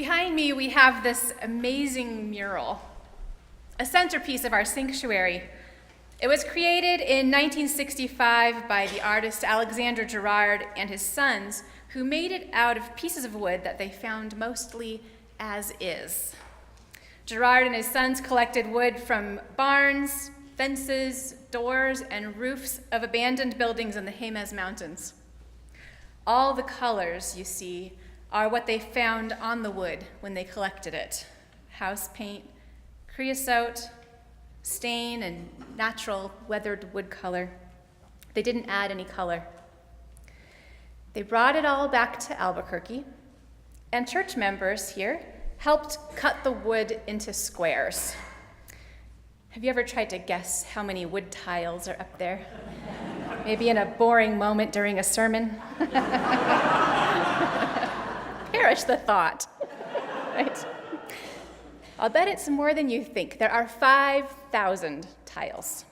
Behind me, we have this amazing mural, a centerpiece of our sanctuary. It was created in 1965 by the artist Alexander Gerard and his sons, who made it out of pieces of wood that they found mostly as is. Gerard and his sons collected wood from barns, fences, doors, and roofs of abandoned buildings in the Jemez Mountains. All the colors you see are what they found on the wood when they collected it: house paint, creosote, stain, and natural weathered wood color. They didn't add any color. They brought it all back to Albuquerque, and church members here helped cut the wood into squares. Have you ever tried to guess how many wood tiles are up there? Maybe in a boring moment during a sermon? Perish the thought, right? I'll bet it's more than you think. There are 5,000 tiles.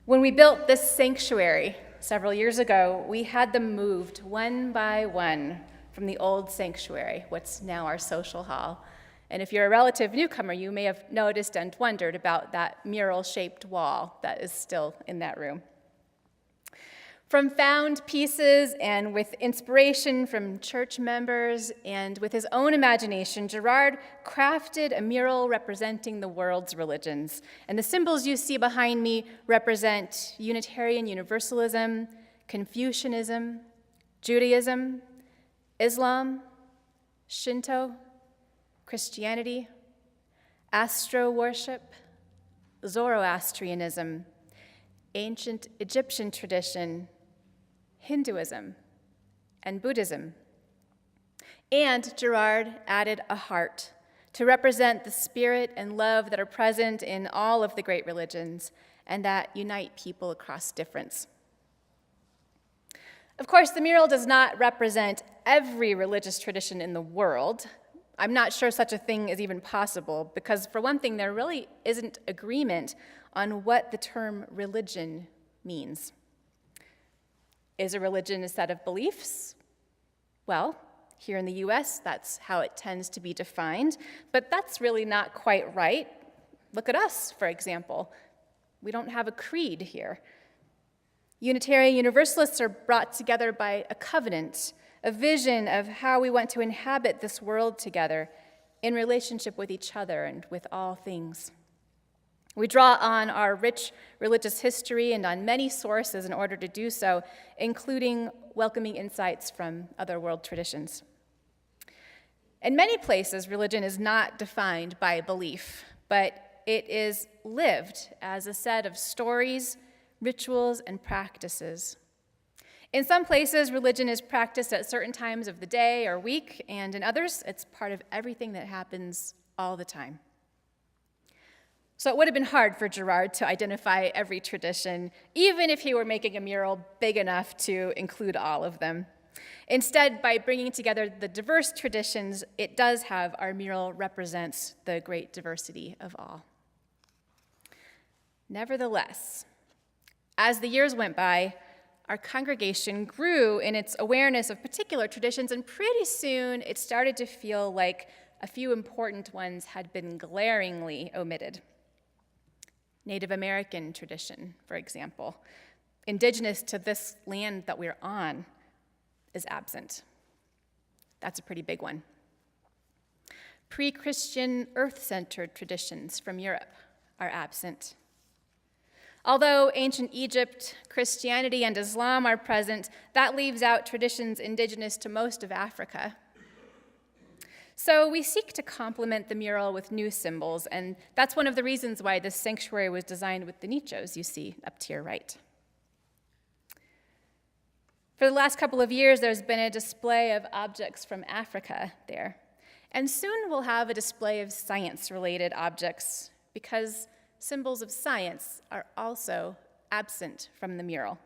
When we built this sanctuary several years ago, we had them moved one by one from the old sanctuary, what's now our social hall. And if you're a relative newcomer, you may have noticed and wondered about that mural-shaped wall that is still in that room. From found pieces and with inspiration from church members and with his own imagination, Gerard crafted a mural representing the world's religions. And the symbols you see behind me represent Unitarian Universalism, Confucianism, Judaism, Islam, Shinto, Christianity, astro worship, Zoroastrianism, ancient Egyptian tradition, Hinduism, and Buddhism. And Gerard added a heart to represent the spirit and love that are present in all of the great religions and that unite people across difference. Of course, the mural does not represent every religious tradition in the world. I'm not sure such a thing is even possible because, for one thing, there really isn't agreement on what the term religion means. Is a religion a set of beliefs? Well, here in the US, that's how it tends to be defined, but that's really not quite right. Look at us, for example. We don't have a creed here. Unitarian Universalists are brought together by a covenant, a vision of how we want to inhabit this world together in relationship with each other and with all things. We draw on our rich religious history and on many sources in order to do so, including welcoming insights from other world traditions. In many places, religion is not defined by belief, but it is lived as a set of stories, rituals, and practices. In some places, religion is practiced at certain times of the day or week, and in others, it's part of everything that happens all the time. So it would have been hard for Gerard to identify every tradition, even if he were making a mural big enough to include all of them. Instead, by bringing together the diverse traditions it does have, our mural represents the great diversity of all. Nevertheless, as the years went by, our congregation grew in its awareness of particular traditions, and pretty soon it started to feel like a few important ones had been glaringly omitted. Native American tradition, for example, indigenous to this land that we're on, is absent. That's a pretty big one. Pre-Christian earth-centered traditions from Europe are absent. Although ancient Egypt, Christianity, and Islam are present, that leaves out traditions indigenous to most of Africa. So we seek to complement the mural with new symbols, and that's one of the reasons why this sanctuary was designed with the nichos you see up to your right. For the last couple of years, there's been a display of objects from Africa there. And soon we'll have a display of science-related objects, because symbols of science are also absent from the mural.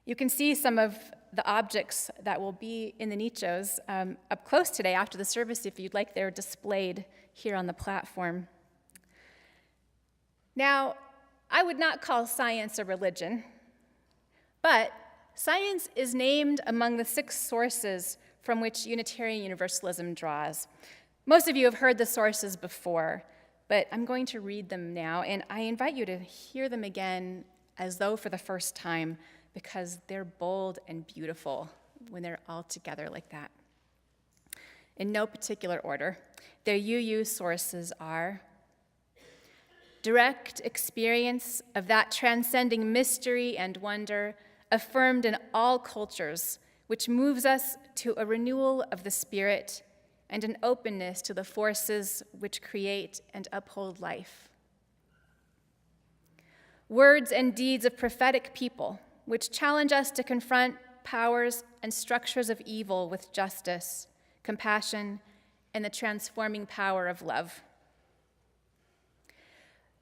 You can see some of the objects that will be in the nichos up close today after the service if you'd like. They're displayed here on the platform. Now, I would not call science a religion, but science is named among the 6 sources from which Unitarian Universalism draws. Most of you have heard the sources before, but I'm going to read them now, and I invite you to hear them again as though for the first time, because they're bold and beautiful when they're all together like that. In no particular order, their UU sources are direct experience of that transcending mystery and wonder affirmed in all cultures, which moves us to a renewal of the spirit and an openness to the forces which create and uphold life. Words and deeds of prophetic people, which challenge us to confront powers and structures of evil with justice, compassion, and the transforming power of love.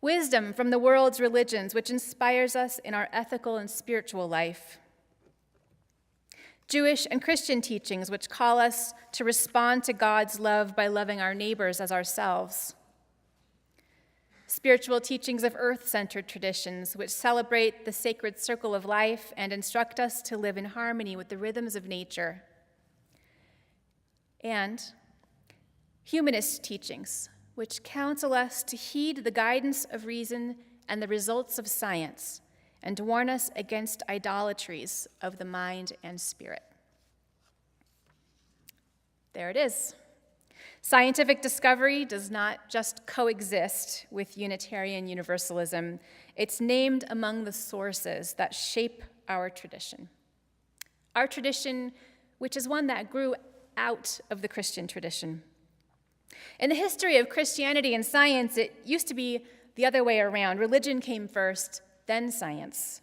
Wisdom from the world's religions, which inspires us in our ethical and spiritual life. Jewish and Christian teachings, which call us to respond to God's love by loving our neighbors as ourselves. Spiritual teachings of earth-centered traditions, which celebrate the sacred circle of life and instruct us to live in harmony with the rhythms of nature. And humanist teachings, which counsel us to heed the guidance of reason and the results of science, and warn us against idolatries of the mind and spirit. There it is. Scientific discovery does not just coexist with Unitarian Universalism. It's named among the sources that shape our tradition. Our tradition, which is one that grew out of the Christian tradition. In the history of Christianity and science, it used to be the other way around. Religion came first, then science.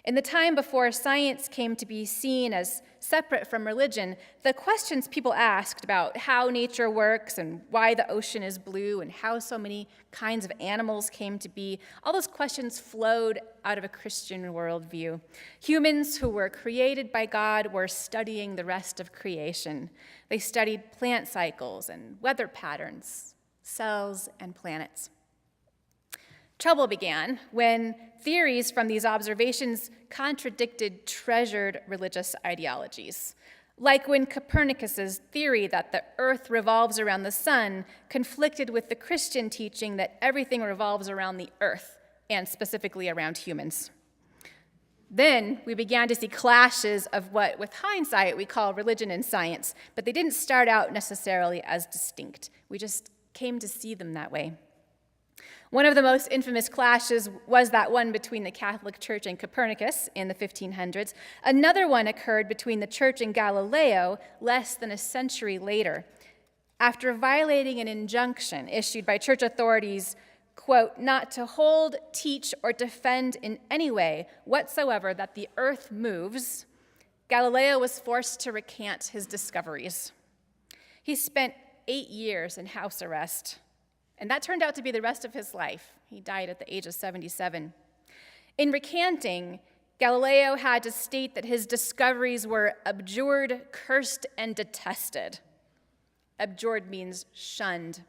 In the time before science came to be seen as separate from religion, the questions people asked about how nature works and why the ocean is blue and how so many kinds of animals came to be, all those questions flowed out of a Christian worldview. Humans who were created by God were studying the rest of creation. They studied plant cycles and weather patterns, cells and planets. Trouble began when theories from these observations contradicted treasured religious ideologies, like when Copernicus's theory that the earth revolves around the sun conflicted with the Christian teaching that everything revolves around the earth, and specifically around humans. Then we began to see clashes of what, with hindsight, we call religion and science, but they didn't start out necessarily as distinct. We just came to see them that way. One of the most infamous clashes was that one between the Catholic Church and Copernicus in the 1500s. Another one occurred between the Church and Galileo less than a century later, after violating an injunction issued by church authorities, quote, not to hold, teach, or defend in any way whatsoever that the earth moves. Galileo was forced to recant his discoveries. He spent 8 years in house arrest. And that turned out to be the rest of his life. He died at the age of 77. In recanting, Galileo had to state that his discoveries were abjured, cursed, and detested. Abjured means shunned.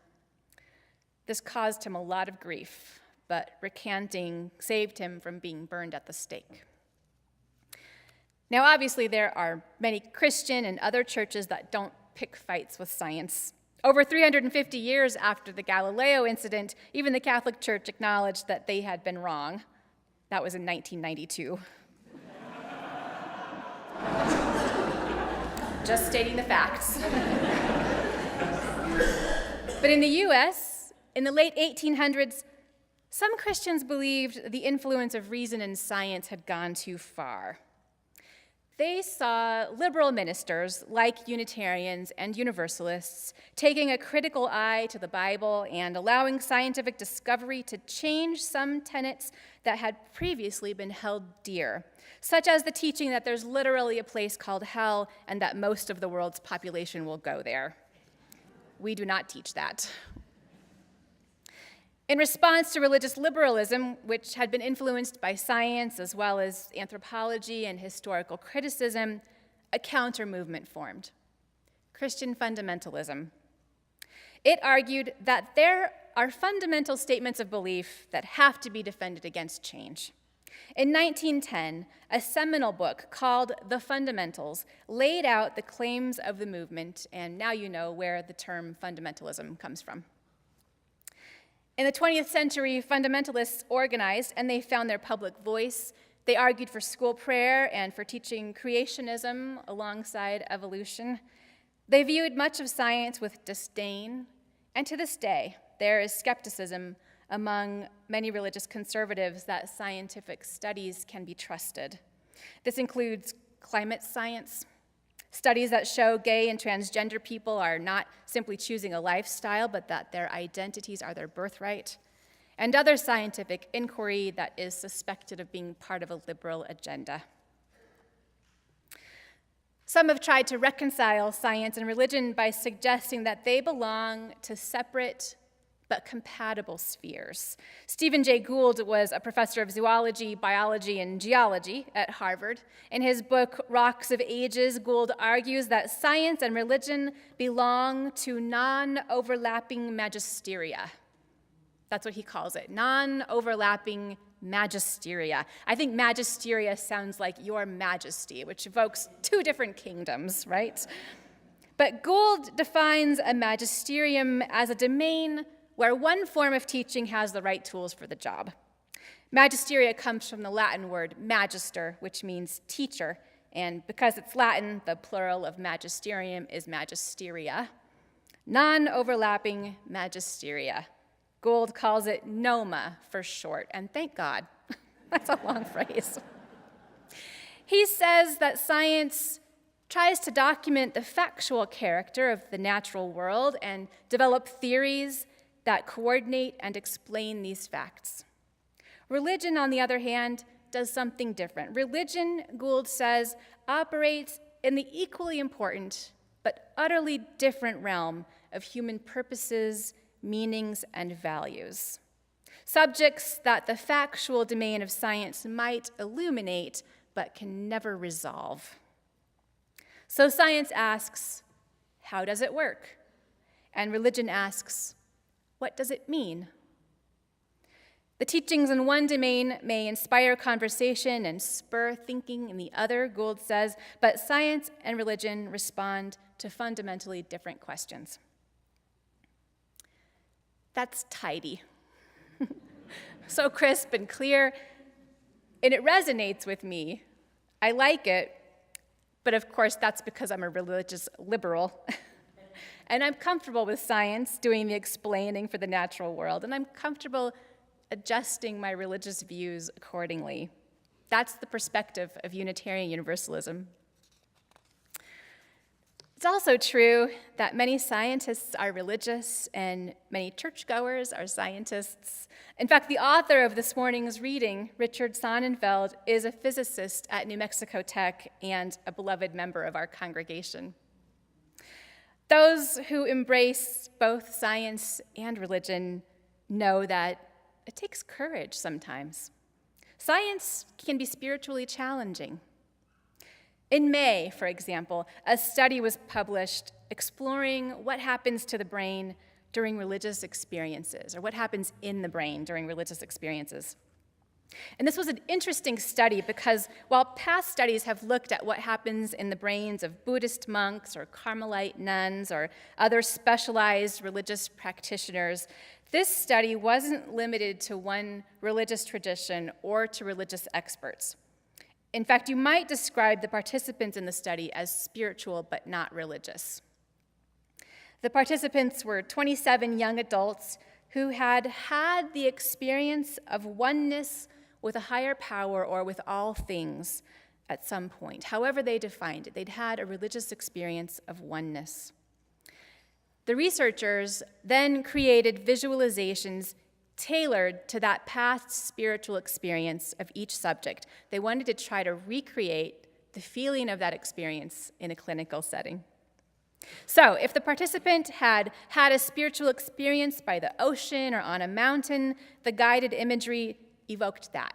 This caused him a lot of grief, but recanting saved him from being burned at the stake. Now, obviously, there are many Christian and other churches that don't pick fights with science. Over 350 years after the Galileo incident, even the Catholic Church acknowledged that they had been wrong. That was in 1992. Just stating the facts. But in the US, in the late 1800s, some Christians believed the influence of reason and science had gone too far. They saw liberal ministers, like Unitarians and Universalists, taking a critical eye to the Bible and allowing scientific discovery to change some tenets that had previously been held dear, such as the teaching that there's literally a place called hell and that most of the world's population will go there. We do not teach that. In response to religious liberalism, which had been influenced by science as well as anthropology and historical criticism, a counter-movement formed, Christian fundamentalism. It argued that there are fundamental statements of belief that have to be defended against change. In 1910, a seminal book called The Fundamentals laid out the claims of the movement, and now you know where the term fundamentalism comes from. In the 20th century, fundamentalists organized, and they found their public voice. They argued for school prayer and for teaching creationism alongside evolution. They viewed much of science with disdain, and to this day, there is skepticism among many religious conservatives that scientific studies can be trusted. This includes climate science, studies that show gay and transgender people are not simply choosing a lifestyle, but that their identities are their birthright, and other scientific inquiry that is suspected of being part of a liberal agenda. Some have tried to reconcile science and religion by suggesting that they belong to separate but compatible spheres. Stephen Jay Gould was a professor of zoology, biology, and geology at Harvard. In his book, Rocks of Ages, Gould argues that science and religion belong to non-overlapping magisteria. That's what he calls it, non-overlapping magisteria. I think magisteria sounds like your majesty, which evokes two different kingdoms, right? But Gould defines a magisterium as a domain where one form of teaching has the right tools for the job. Magisteria comes from the Latin word magister, which means teacher, and because it's Latin, the plural of magisterium is magisteria. Non-overlapping magisteria. Gould calls it NOMA for short, and thank God. That's a long phrase. He says that science tries to document the factual character of the natural world and develop theories that coordinate and explain these facts. Religion, on the other hand, does something different. Religion, Gould says, operates in the equally important but utterly different realm of human purposes, meanings, and values. Subjects that the factual domain of science might illuminate but can never resolve. So science asks, how does it work? And religion asks, what does it mean? The teachings in one domain may inspire conversation and spur thinking in the other, Gould says, but science and religion respond to fundamentally different questions. That's tidy. So crisp and clear, and it resonates with me. I like it, but of course that's because I'm a religious liberal. And I'm comfortable with science doing the explaining for the natural world, and I'm comfortable adjusting my religious views accordingly. That's the perspective of Unitarian Universalism. It's also true that many scientists are religious and many churchgoers are scientists. In fact, the author of this morning's reading, Richard Sonnenfeld, is a physicist at New Mexico Tech and a beloved member of our congregation. Those who embrace both science and religion know that it takes courage sometimes. Science can be spiritually challenging. In May, for example, a study was published exploring what happens to the brain during religious experiences, or what happens in the brain during religious experiences. And this was an interesting study because while past studies have looked at what happens in the brains of Buddhist monks or Carmelite nuns or other specialized religious practitioners, this study wasn't limited to one religious tradition or to religious experts. In fact, you might describe the participants in the study as spiritual but not religious. The participants were 27 young adults who had had the experience of oneness with a higher power or with all things at some point. However they defined it, they'd had a religious experience of oneness. The researchers then created visualizations tailored to that past spiritual experience of each subject. They wanted to try to recreate the feeling of that experience in a clinical setting. So, if the participant had had a spiritual experience by the ocean or on a mountain, the guided imagery evoked that.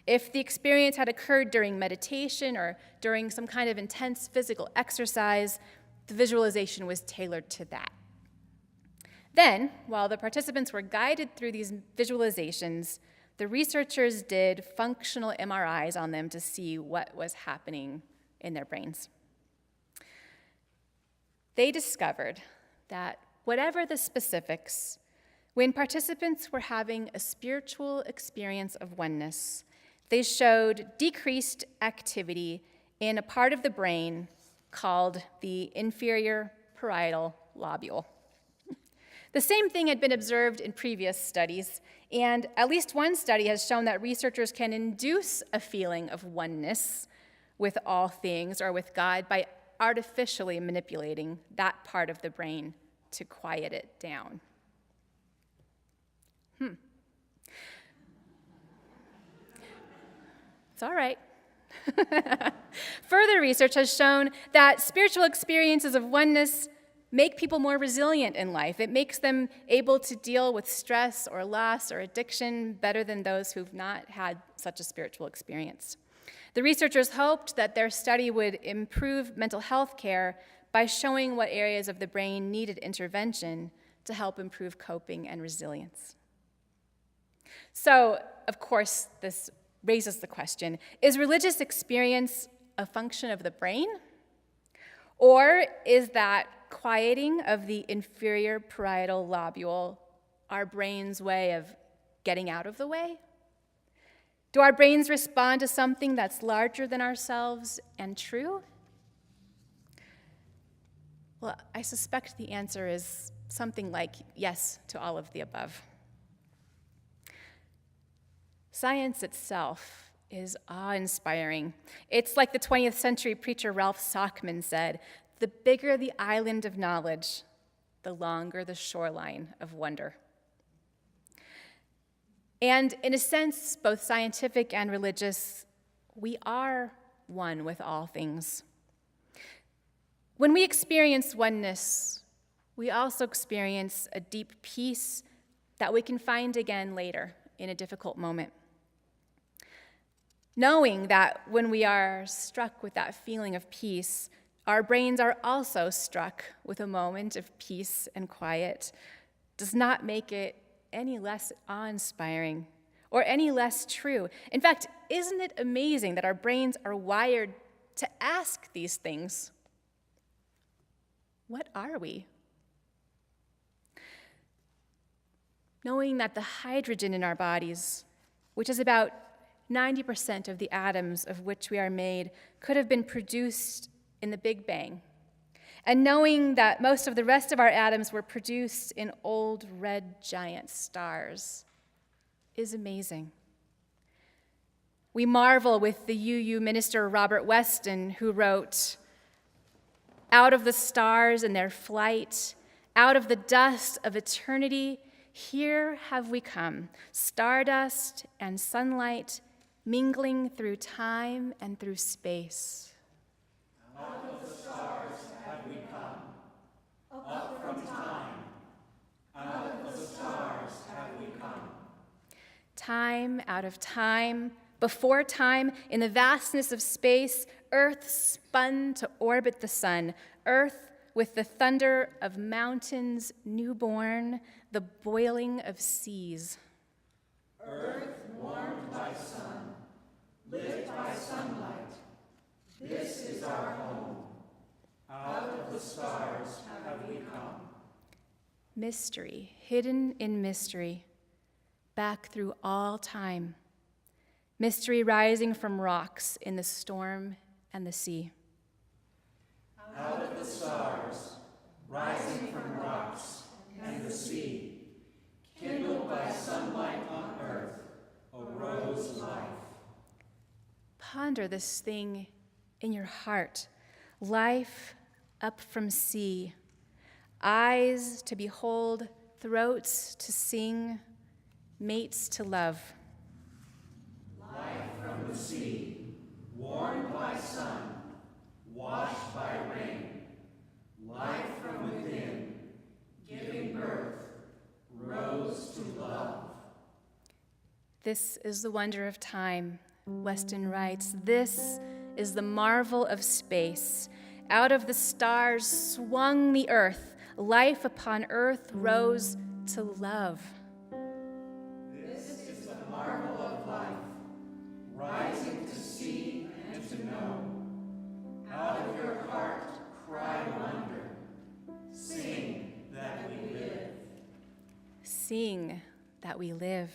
If the experience had occurred during meditation or during some kind of intense physical exercise, the visualization was tailored to that. Then, while the participants were guided through these visualizations, the researchers did functional MRIs on them to see what was happening in their brains. They discovered that whatever the specifics, when participants were having a spiritual experience of oneness, they showed decreased activity in a part of the brain called the inferior parietal lobule. The same thing had been observed in previous studies, and at least one study has shown that researchers can induce a feeling of oneness with all things or with God by artificially manipulating that part of the brain to quiet it down. It's all right. Further research has shown that spiritual experiences of oneness make people more resilient in life. It makes them able to deal with stress or loss or addiction better than those who've not had such a spiritual experience. The researchers hoped that their study would improve mental health care by showing what areas of the brain needed intervention to help improve coping and resilience. So, of course, this raises the question, is religious experience a function of the brain? Or is that quieting of the inferior parietal lobule our brain's way of getting out of the way? Do our brains respond to something that's larger than ourselves and true? Well, I suspect the answer is something like yes to all of the above. Science itself is awe-inspiring. It's like the 20th century preacher Ralph Sockman said, "The bigger the island of knowledge, the longer the shoreline of wonder." And in a sense, both scientific and religious, we are one with all things. When we experience oneness, we also experience a deep peace that we can find again later in a difficult moment. Knowing that when we are struck with that feeling of peace, our brains are also struck with a moment of peace and quiet does not make it any less awe-inspiring or any less true. In fact, isn't it amazing that our brains are wired to ask these things? What are we? Knowing that the hydrogen in our bodies, which is about 90% of the atoms of which we are made, could have been produced in the Big Bang. And knowing that most of the rest of our atoms were produced in old red giant stars is amazing. We marvel with the UU minister Robert Weston, who wrote, "Out of the stars in their flight, out of the dust of eternity, here have we come, stardust and sunlight, mingling through time and through space." Out of the stars have we come, up from time. Out of the stars have we come. Time out of time, before time, in the vastness of space, Earth spun to orbit the sun. Earth with the thunder of mountains newborn, the boiling of seas. Earth warmed by sun, lit by sunlight. This is our home. Out of the stars have we come. Mystery, hidden in mystery, back through all time. Mystery rising from rocks in the storm and the sea. Out of the stars, rising from rocks and the sea, kindled by sunlight on earth, arose life. Ponder this thing in your heart. Life up from sea, eyes to behold, throats to sing, mates to love. Life from the sea, warmed by sun, washed by rain. Life from within, giving birth, rose to love. This is the wonder of time, Weston writes. This is the marvel of space. Out of the stars swung the earth. Life upon earth rose to love. This is the marvel known. Out of your heart cry wonder. Sing that we live. Sing that we live.